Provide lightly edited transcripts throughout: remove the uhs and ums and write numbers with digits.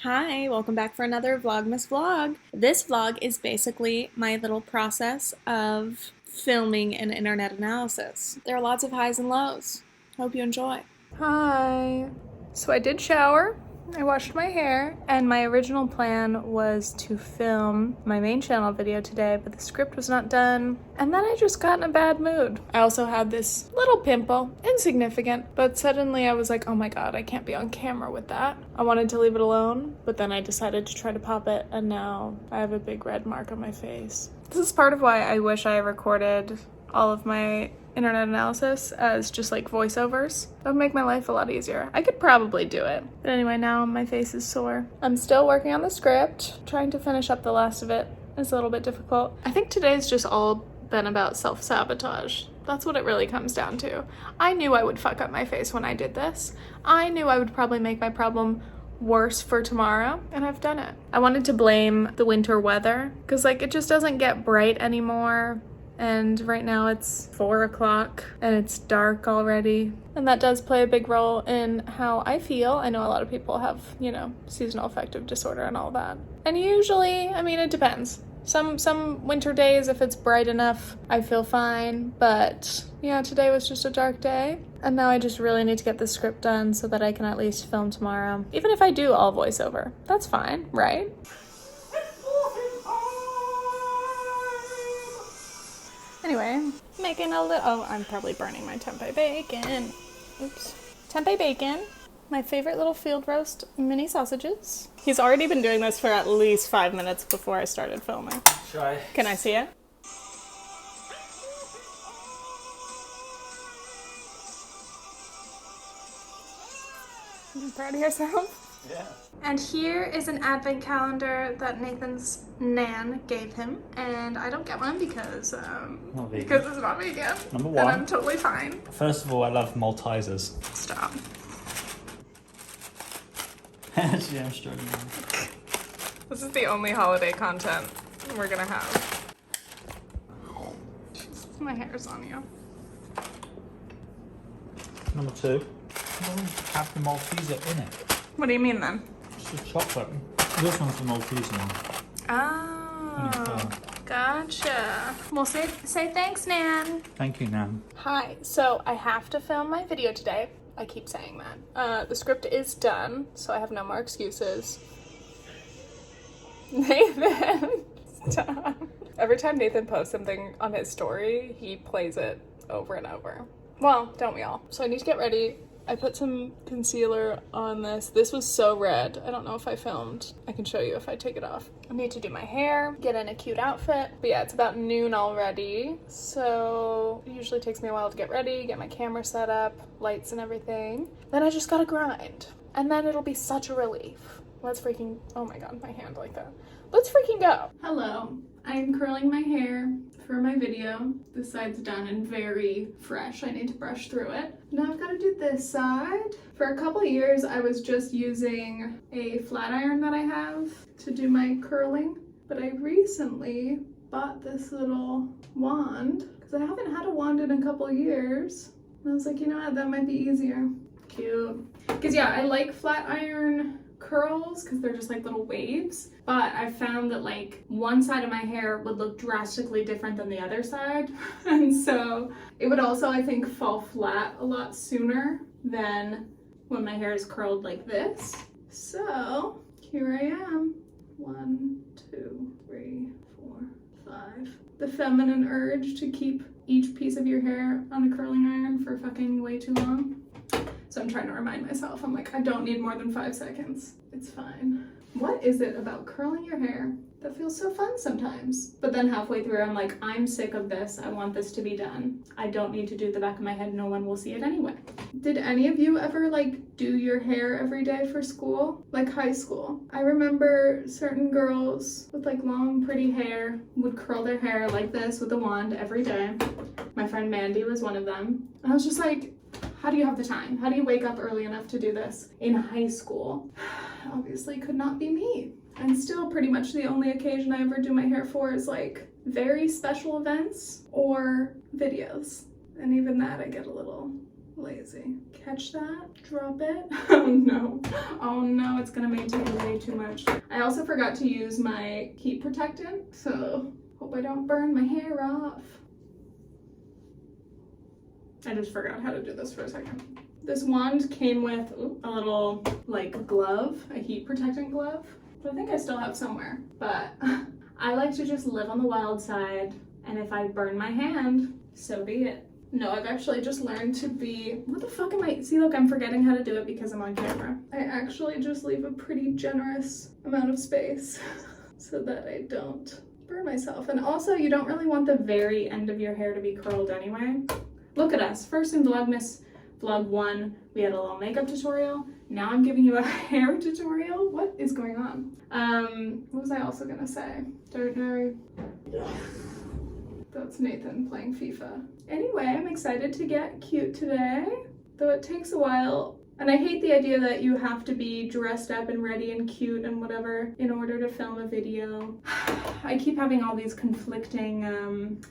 Hi, welcome back for another Vlogmas vlog. This vlog is basically my little process of filming an internet analysis. There are lots of highs and lows. Hope you enjoy. Hi. So I did shower, I washed my hair, and my original plan was to film my main channel video today, but the script was not done, and then I just got in a bad mood. I also had this little pimple, insignificant, but suddenly I was like, oh my god, I can't be on camera with that. I wanted to leave it alone, but then I decided to try to pop it, and now I have a big red mark on my face. This is part of why I wish I recorded all of my internet analysis as just like voiceovers. That would make my life a lot easier. I could probably do it. But anyway, now my face is sore. I'm still working on the script. Trying to finish up the last of it is a little bit difficult. I think today's just all been about self-sabotage. That's what it really comes down to. I knew I would fuck up my face when I did this. I knew I would probably make my problem worse for tomorrow, and I've done it. I wanted to blame the winter weather because like it just doesn't get bright anymore. And right now it's 4 o'clock and it's dark already. And that does play a big role in how I feel. I know a lot of people have, seasonal affective disorder and all that. And usually, it depends. Some winter days, if it's bright enough, I feel fine. But yeah, today was just a dark day. And now I just really need to get the script done so that I can at least film tomorrow. Even if I do all voiceover, that's fine, right? Anyway, making a little, oh, I'm probably burning my tempeh bacon. Oops. Tempeh bacon, my favorite little field roast mini sausages. He's already been doing this for at least 5 minutes before I started filming. Try. Can I see it? Are you proud of yourself? Yeah. And here is an advent calendar that Nathan's nan gave him, and I don't get one because it's not vegan. Number one. And I'm totally fine. First of all, I love Maltesers. Stop. Actually, I'm struggling. This is the only holiday content we're gonna have. My hair's on you. Number two. I don't have the Malteser in it. What do you mean then? It's just chocolate. This one's the Malteser one. Oh, gotcha. Well, say thanks, Nan. Thank you, Nan. Hi, so I have to film my video today. I keep saying that. The script is done, so I have no more excuses. Nathan, stop. Every time Nathan posts something on his story, he plays it over and over. Well, don't we all? So I need to get ready. I put some concealer on this. This was so red. I don't know if I filmed. I can show you if I take it off. I need to do my hair, get in a cute outfit. But yeah, it's about noon already. So it usually takes me a while to get ready, get my camera set up, lights and everything. Then I just gotta grind. And then it'll be such a relief. Let's freaking, oh my god, my hand like that. Let's freaking go. Hello, I'm curling my hair for my video. This side's done and very fresh. I need to brush through it. Now I've got to do this side. For a couple years, I was just using a flat iron that I have to do my curling, but I recently bought this little wand because I haven't had a wand in a couple years. And I was like, you know what, that might be easier. Cute. Because yeah, I like flat iron curls because they're just like little waves, but I found that like one side of my hair would look drastically different than the other side, and so it would also, I think, fall flat a lot sooner than when my hair is curled like this. So here I am. 1, 2, 3, 4, 5. The feminine urge to keep each piece of your hair on a curling iron for fucking way too long. So I'm trying to remind myself, I'm like, I don't need more than 5 seconds. It's fine. What is it about curling your hair that feels so fun sometimes? But then halfway through, I'm like, I'm sick of this. I want this to be done. I don't need to do the back of my head. No one will see it anyway. Did any of you ever like do your hair every day for school? Like high school? I remember certain girls with like long, pretty hair would curl their hair like this with a wand every day. My friend Mandy was one of them. And I was just like, how do you have the time? How do you wake up early enough to do this in high school? Obviously could not be me. And still pretty much the only occasion I ever do my hair for is like very special events or videos. And even that I get a little lazy. Catch that, drop it. Oh no, oh no, it's gonna maintain way too much. I also forgot to use my heat protectant, so hope I don't burn my hair off. I just forgot how to do this for a second. This wand came with a little like glove, a heat protectant glove, which I think I still have somewhere, but I like to just live on the wild side, and if I burn my hand, so be it. No, I've actually just learned to be, what the fuck am I, see look, I'm forgetting how to do it because I'm on camera. I actually just leave a pretty generous amount of space so that I don't burn myself. And also, you don't really want the very end of your hair to be curled anyway. Look at us, first in Vlogmas Vlog 1, we had a little makeup tutorial. Now I'm giving you a hair tutorial. What is going on? What was I also gonna say? Don't know. That's Nathan playing FIFA. Anyway, I'm excited to get cute today, though it takes a while. And I hate the idea that you have to be dressed up and ready and cute and whatever in order to film a video. I keep having all these conflicting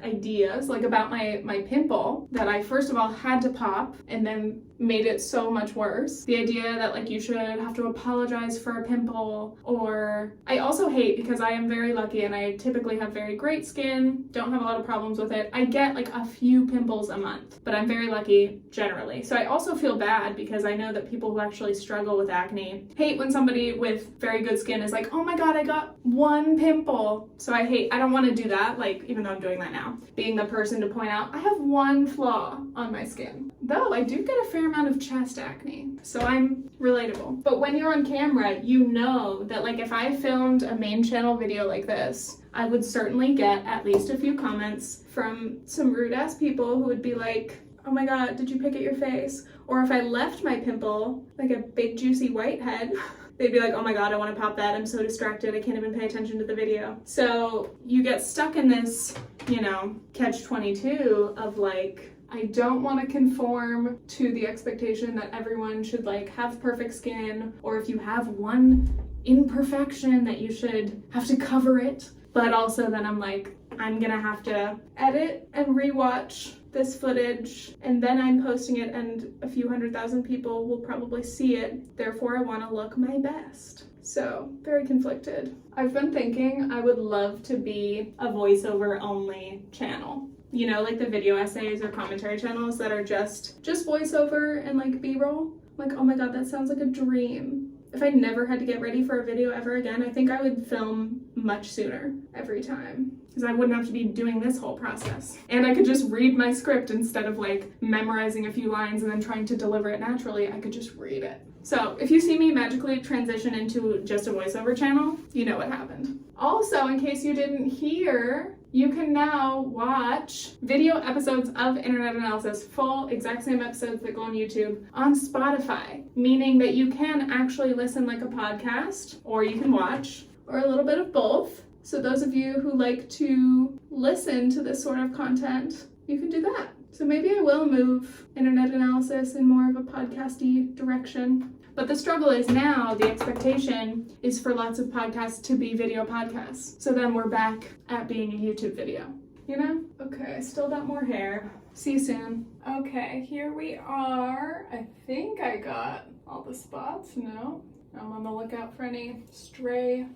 ideas, like about my pimple that I first of all had to pop and then made it so much worse. The idea that like you should have to apologize for a pimple, or I also hate, because I am very lucky and I typically have very great skin, don't have a lot of problems with it. I get like a few pimples a month, but I'm very lucky generally. So I also feel bad because I know that people who actually struggle with acne hate when somebody with very good skin is like, oh my god, I got one pimple. So I don't want to do that, like even though I'm doing that now, being the person to point out I have one flaw on my skin. Though I do get a fair amount of chest acne, so I'm relatable. But when you're on camera, you know that like if I filmed a main channel video like this, I would certainly get at least a few comments from some rude ass people who would be like, oh my god, did you pick at your face? Or if I left my pimple, like a big juicy whitehead, they'd be like, oh my god, I want to pop that, I'm so distracted, I can't even pay attention to the video. So you get stuck in this, you know, catch-22 of like, I don't want to conform to the expectation that everyone should like have perfect skin, or if you have one imperfection that you should have to cover it. But also then I'm like, I'm gonna have to edit and rewatch this footage, and then I'm posting it and a few 100,000 people will probably see it. Therefore I want to look my best. So very conflicted. I've been thinking I would love to be a voiceover only channel. You know, like the video essays or commentary channels that are just voiceover and like B-roll. Like, oh my god, that sounds like a dream. If I never had to get ready for a video ever again, I think I would film much sooner every time, because I wouldn't have to be doing this whole process. And I could just read my script instead of like memorizing a few lines and then trying to deliver it naturally. I could just read it. So if you see me magically transition into just a voiceover channel, you know what happened. Also, in case you didn't hear, you can now watch video episodes of Internet Analysis, full exact same episodes that go on YouTube, on Spotify, meaning that you can actually listen like a podcast, or you can watch, or a little bit of both. So those of you who like to listen to this sort of content, you can do that. So maybe I will move Internet Analysis in more of a podcasty direction. But the struggle is now, the expectation is for lots of podcasts to be video podcasts. So then we're back at being a YouTube video, you know? Okay, I still got more hair. See you soon. Okay, here we are. I think I got all the spots. No, I'm on the lookout for any straight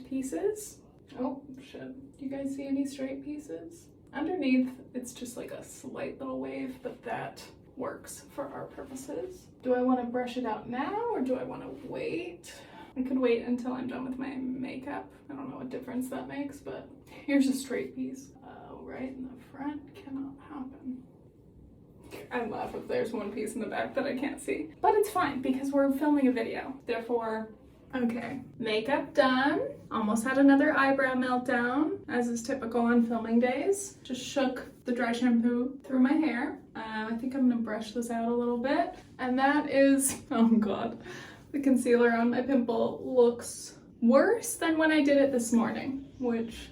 pieces. Oh, shit. Do you guys see any straight pieces? Underneath, it's just like a slight little wave, but that works for our purposes. Do I want to brush it out now, or do I want to wait? I could wait until I'm done with my makeup. I don't know what difference that makes, but here's a straight piece. Right in the front cannot happen. I laugh if there's one piece in the back that I can't see. But it's fine, because we're filming a video. Therefore, okay. Makeup done. Almost had another eyebrow meltdown, as is typical on filming days. Just shook the dry shampoo through my hair. I think I'm gonna brush this out a little bit. And that is, oh god, the concealer on my pimple looks worse than when I did it this morning, which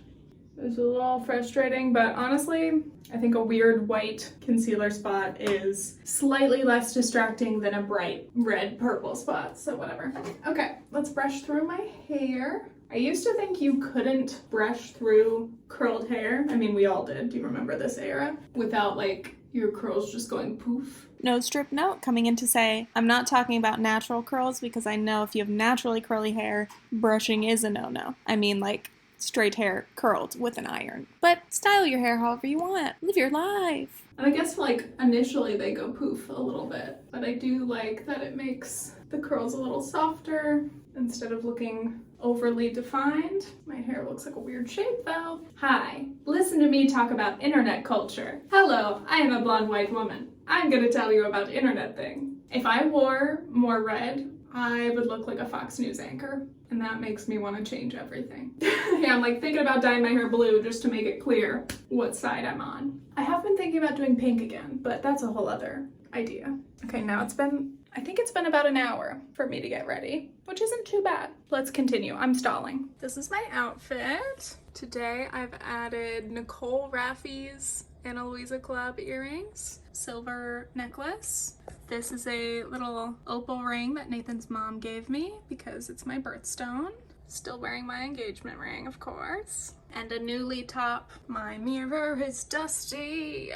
is a little frustrating, but honestly, I think a weird white concealer spot is slightly less distracting than a bright red purple spot, so whatever. Okay, let's brush through my hair. I used to think you couldn't brush through curled hair. I mean, we all did. Do you remember this era? Without like Your curls just going poof. No strip note coming in to say, I'm not talking about natural curls because I know if you have naturally curly hair, brushing is a no-no. I mean like straight hair curled with an iron. But style your hair however you want. Live your life. And I guess like initially they go poof a little bit, but I do like that it makes the curls a little softer instead of looking overly defined. My hair looks like a weird shape though. Hi, listen to me talk about internet culture. Hello, I am a blonde white woman. I'm gonna tell you about internet thing. If I wore more red, I would look like a Fox News anchor. And that makes me want to change everything. Yeah, I'm like thinking about dyeing my hair blue just to make it clear what side I'm on. I have been thinking about doing pink again, but that's a whole other idea. Okay, now I think it's been about an hour for me to get ready, which isn't too bad. Let's continue. I'm stalling. This is my outfit. Today I've added Nicole Raffy's Ana Luisa Club earrings, silver necklace. This is a little opal ring that Nathan's mom gave me because it's my birthstone. Still wearing my engagement ring, of course. And a Nuuly top. My mirror is dusty.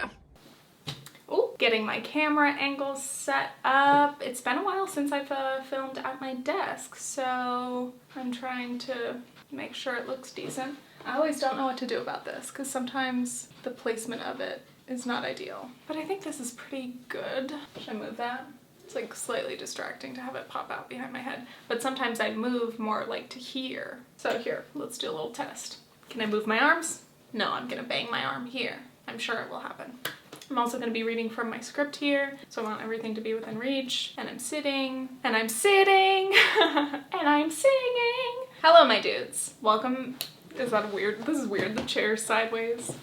Oh, getting my camera angles set up. It's been a while since I've filmed at my desk, so I'm trying to make sure it looks decent. I always don't know what to do about this because sometimes the placement of it is not ideal. But I think this is pretty good. Should I move that? It's like slightly distracting to have it pop out behind my head. But sometimes I move more like to here. So here, let's do a little test. Can I move my arms? No, I'm gonna bang my arm here. I'm sure it will happen. I'm also going to be reading from my script here, so I want everything to be within reach. And I'm sitting, and I'm sitting, and I'm singing. Hello, my dudes. Welcome. Is that weird? This is weird. The chair's sideways.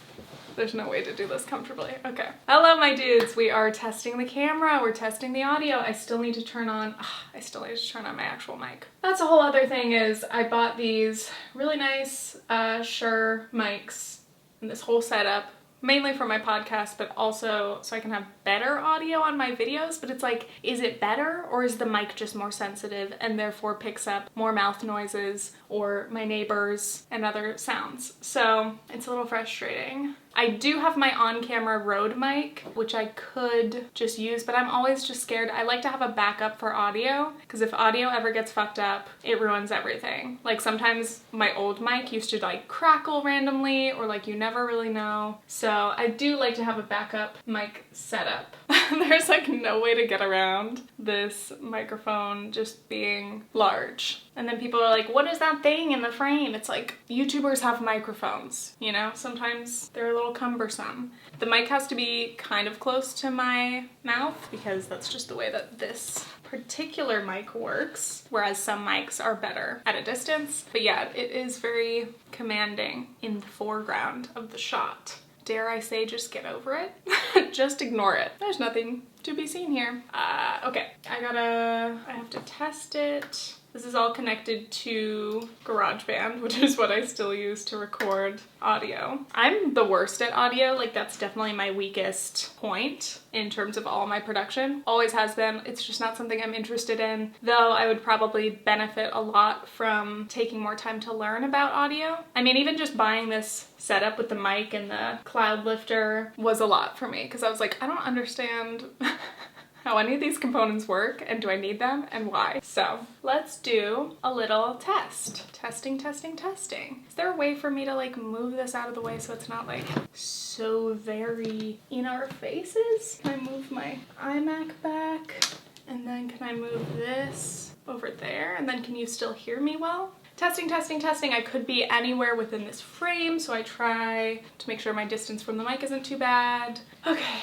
There's no way to do this comfortably. Okay. Hello, my dudes. We are testing the camera. We're testing the audio. I still need to turn on my actual mic. That's a whole other thing is I bought these really nice Shure mics and this whole setup. Mainly for my podcast, but also so I can have better audio on my videos. But it's like, is it better or is the mic just more sensitive and therefore picks up more mouth noises or my neighbors and other sounds? So it's a little frustrating. I do have my on-camera Rode mic, which I could just use, but I'm always just scared. I like to have a backup for audio, because if audio ever gets fucked up, it ruins everything. Like sometimes my old mic used to like crackle randomly, or like you never really know. So I do like to have a backup mic setup. There's like no way to get around this microphone just being large. And then people are like, what is that thing in the frame? It's like, YouTubers have microphones, you know? Sometimes they're a little cumbersome. The mic has to be kind of close to my mouth because that's just the way that this particular mic works, whereas some mics are better at a distance. But yeah, it is very commanding in the foreground of the shot. Dare I say just get over it? Just ignore it. There's nothing to be seen here. Okay, I have to test it. This is all connected to GarageBand, which is what I still use to record audio. I'm the worst at audio, like that's definitely my weakest point in terms of all my production. Always has been. It's just not something I'm interested in, though I would probably benefit a lot from taking more time to learn about audio. I mean, even just buying this setup with the mic and the cloud lifter was a lot for me because I was like, I don't understand how any of these components work and do I need them and why? So let's do a little test. Testing, testing, testing. Is there a way for me to like move this out of the way so it's not like so very in our faces? Can I move my iMac back? And then can I move this over there? And then can you still hear me well? Testing, testing, testing. I could be anywhere within this frame, so I try to make sure my distance from the mic isn't too bad. Okay,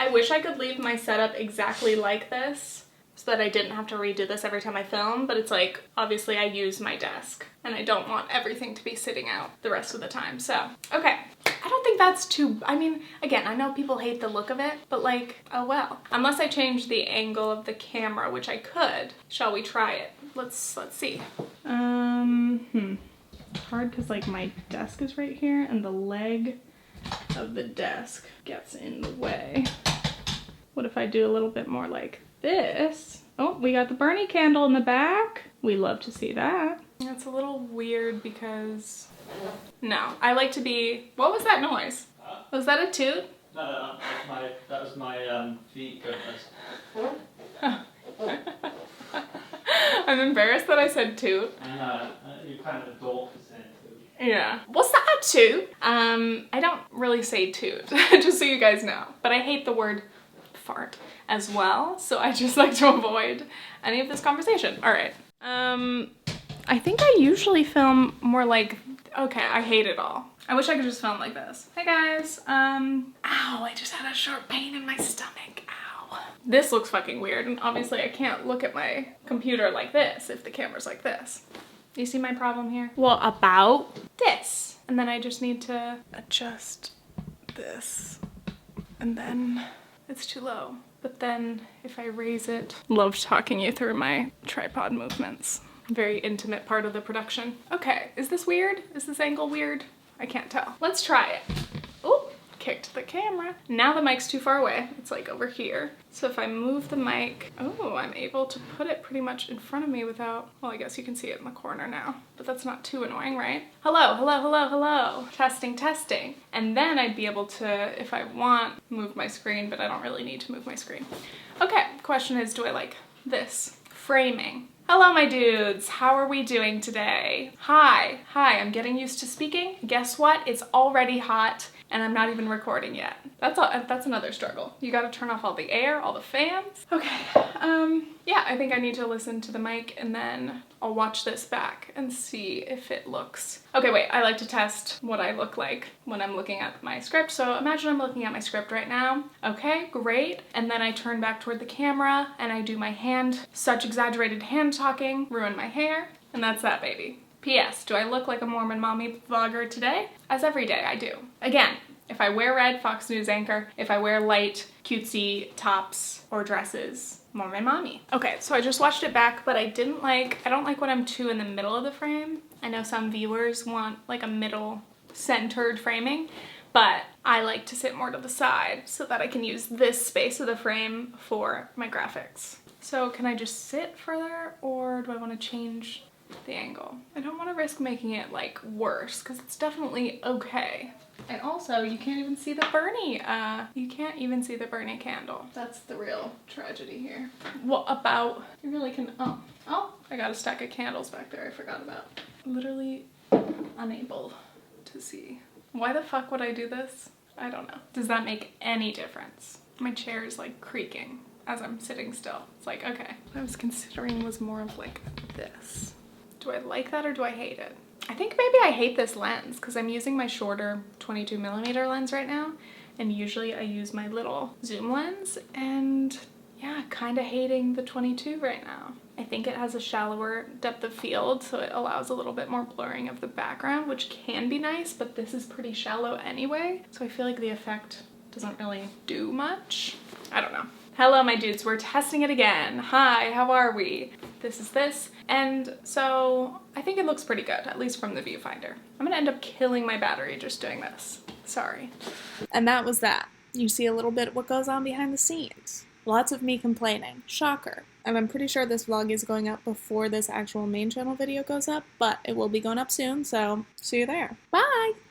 I wish I could leave my setup exactly like this so that I didn't have to redo this every time I film, but it's like, obviously I use my desk and I don't want everything to be sitting out the rest of the time, so. Okay, I don't think that's too, I mean, again, I know people hate the look of it, but like, oh well. Unless I change the angle of the camera, which I could. Shall we try it? Let's see. Hard because like my desk is right here and the leg of the desk gets in the way. What if I do a little bit more like this? Oh, we got the Bernie candle in the back. We love to see that. It's a little weird because, no, I like to be, what was that noise? Was that a toot? That was my feet goodness. I'm embarrassed that I said toot. You're kind of a dork for saying toot. Yeah. What's that, toot? I don't really say toot, just so you guys know. But I hate the word fart as well, so I just like to avoid any of this conversation. All right. I think I usually film more like, okay, I hate it all. I wish I could just film like this. Hey guys, ow, I just had a sharp pain in my stomach, ow. This looks fucking weird, and obviously I can't look at my computer like this if the camera's like this. You see my problem here? Well, about this. And then I just need to adjust this, and then it's too low. But then if I raise it, love talking you through my tripod movements. Very intimate part of the production. Okay, is this weird? Is this angle weird? I can't tell. Let's try it. Oh, kicked the camera. Now the mic's too far away. It's like over here. So if I move the mic, oh, I'm able to put it pretty much in front of me without, well, I guess you can see it in the corner now, but that's not too annoying, right? Hello, hello, hello, hello. Testing, testing. And then I'd be able to, if I want, move my screen, but I don't really need to move my screen. Okay, question is, do I like this? Framing. Hello, my dudes. How are we doing today? Hi, I'm getting used to speaking. Guess what? It's already hot and I'm not even recording yet. That's another struggle. You gotta turn off all the air, all the fans. Okay, yeah, I think I need to listen to the mic and then I'll watch this back and see if it looks... Okay, wait, I like to test what I look like when I'm looking at my script. So imagine I'm looking at my script right now. Okay, great. And then I turn back toward the camera and I do my hand, such exaggerated hand talking, ruin my hair, and that's that, baby. P.S. Do I look like a Mormon mommy vlogger today? As every day I do. Again, if I wear red, Fox News anchor. If I wear light, cutesy tops or dresses, Mormon mommy. Okay, so I just watched it back, but I don't like when I'm too in the middle of the frame. I know some viewers want like a middle centered framing, but I like to sit more to the side so that I can use this space of the frame for my graphics. So can I just sit further or do I want to change the angle? I don't want to risk making it like worse because it's definitely okay. And also you can't even see the Bernie, you can't even see the Bernie candle. That's the real tragedy here. What about, you really can, oh, I got a stack of candles back there I forgot about. Literally unable to see. Why the fuck would I do this? I don't know. Does that make any difference? My chair is like creaking as I'm sitting still. It's like, okay. What I was considering was more of like this. Do I like that or do I hate it? I think maybe I hate this lens because I'm using my shorter 22mm lens right now, and usually I use my little zoom lens, and yeah, kind of hating the 22 right now. I think it has a shallower depth of field, so it allows a little bit more blurring of the background, which can be nice, but this is pretty shallow anyway, so I feel like the effect doesn't really do much. I don't know. Hello, my dudes, we're testing it again. Hi, how are we? This is this, and so I think it looks pretty good, at least from the viewfinder. I'm gonna end up killing my battery just doing this. Sorry. And that was that. You see a little bit what goes on behind the scenes. Lots of me complaining. Shocker. And I'm pretty sure this vlog is going up before this actual main channel video goes up, but it will be going up soon, so see you there. Bye!